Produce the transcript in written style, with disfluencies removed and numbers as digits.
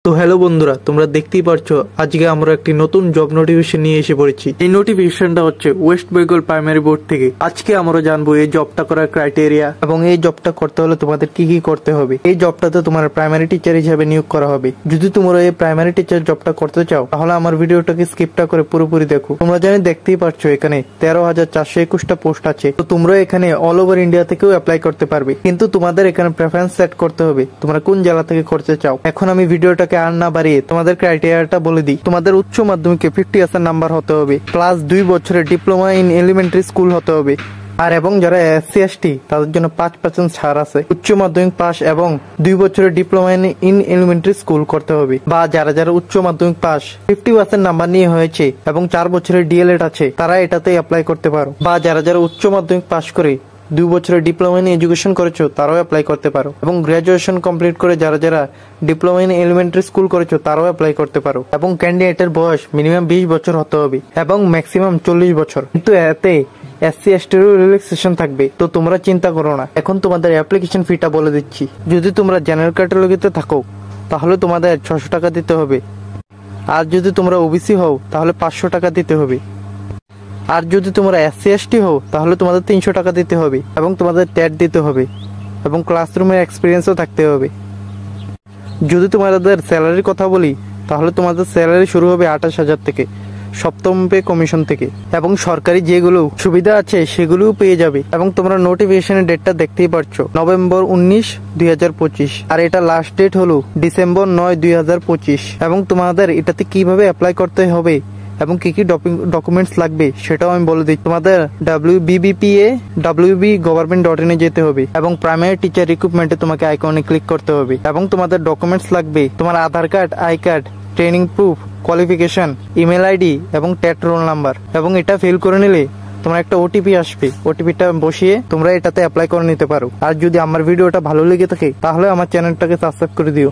তো হ্যালো বন্ধুরা, তোমরা দেখতেই পারছো আজকে আমরা একটি নতুন জব নোটিফিকেশন নিয়ে এসে পড়েছি। এই নোটিফিকেশনটা হচ্ছে ওয়েস্ট বেঙ্গল প্রাইমারি বোর্ড থেকে। আজকে আমরা জানবো এই জবটা করার ক্রাইটেরিয়া এবং এই জবটা করতে হলে তোমাদের কি কি করতে হবে। এই জবটাতে তোমার প্রাইমারি টিচার হিসেবে নিয়োগ করা হবে। যদি তোমরা এই প্রাইমারি টিচার জবটা করতে চাও তাহলে আমার ভিডিওটাকে স্কিপটা করে পুরোপুরি দেখো। তোমরা জানি দেখতেই পারছো এখানে 13,421টা পোস্ট আছে। তো তোমরা এখানে অল ওভার ইন্ডিয়া থেকেও অ্যাপ্লাই করতে পারবে, কিন্তু তোমাদের এখানে প্রেফারেন্স সেট করতে হবে তোমরা কোন জেলা থেকে করতে চাও। এখন আমি ভিডিওটাকে আর না বাড়িয়ে তোমাদের ক্রাইটেরিয়াটা বলে দিই। তোমাদের উচ্চ মাধ্যমিকে 50% নাম্বার হতে হবে, প্লাস 2 বছরের ডিপ্লোমা ইন এলিমেন্টারি স্কুল হতে হবে। আর এবং যারা SC ST তাদের জন্য 5% ছাড় আছে। উচ্চ মাধ্যমিক পাস এবং 2 বছরের ডিপ্লোমা ইন এলিমেন্টারি স্কুল করতে হবে। বা যারা উচ্চ মাধ্যমিক পাস 50% নাম্বার নিয়ে হয়েছে এবং 4 বছরের DLED আছে তারা এটাতে অ্যাপ্লাই করতে পারো। বা যারা উচ্চ মাধ্যমিক পাস করে 2 বছরের ডিপ্লোমা ইন এডুকেশন করেছো তারাও অ্যাপ্লাই করতে পারো। এবং গ্রাজুয়েশন কমপ্লিট করে যারা ডিপ্লোমা ইন এলিমেন্টারি স্কুল করেছো তারাও অ্যাপ্লাই করতে পারো। এবং ক্যান্ডিডেটের বয়স মিনিমাম 20 বছর হতে হবে এবং ম্যাক্সিমাম 40 বছর। কিন্তু এতে SC ST রিল্যাক্সেশন থাকবে, তো তোমরা চিন্তা করো না। এখন তোমাদের অ্যাপ্লিকেশন ফিটা বলে দিচ্ছি। যদি তোমরা জেনারেল ক্যাটাগরিতে থাকো তাহলে তোমাদের 600 টাকা দিতে হবে। আর যদি তোমরা OBC হও তাহলে 500 টাকা দিতে হবে। আর যদি তোমরা SC ST হও তাহলে তোমাদের 300 টাকা দিতে হবে এবং তোমাদের ট্যাট দিতে হবে এবং ক্লাসরুমের এক্সপিরিয়েন্সও থাকতে হবে। যদি তোমাদের স্যালারির কথা বলি তাহলে তোমাদের স্যালারি শুরু হবে 28,000 থেকে, সপ্তম পে কমিশন থেকে। এবং সরকারি যেগুলো সুবিধা আছে সেগুলোও পেয়ে যাবে। এবং তোমরা নোটিফিকেশনের ডেটটা দেখতেই পারছো, নভেম্বর 19, 2025। আর এটা লাস্ট ডেট হলো ডিসেম্বর 9, 2025। এবং তোমাদের এটাতে কিভাবে অ্যাপ্লাই করতে হবে এবং কি কি ডকুমেন্টস লাগবে সেটাও আমি বলে দিই। তোমাদের wbbpa.wb.government.in এ যেতে হবে এবং প্রাইমারি টিচার রিক্রুটমেন্টে তোমাকে আইকনে ক্লিক করতে হবে। এবং তোমাদের ডকুমেন্টস লাগবে তোমার Aadhaar card, I card, training proof, qualification, email ID এবং ট্যাট রোল নাম্বার। এবং এটা ফিল করে নিলে তোমার একটা OTP আসবে, OTPটা বসিয়ে তোমরা এটাতে অ্যাপ্লাই করে নিতে পারো। আর যদি আমার ভিডিওটা ভালো লেগে থাকে তাহলে আমার চ্যানেলটাকে সাবস্ক্রাইব করে দিও।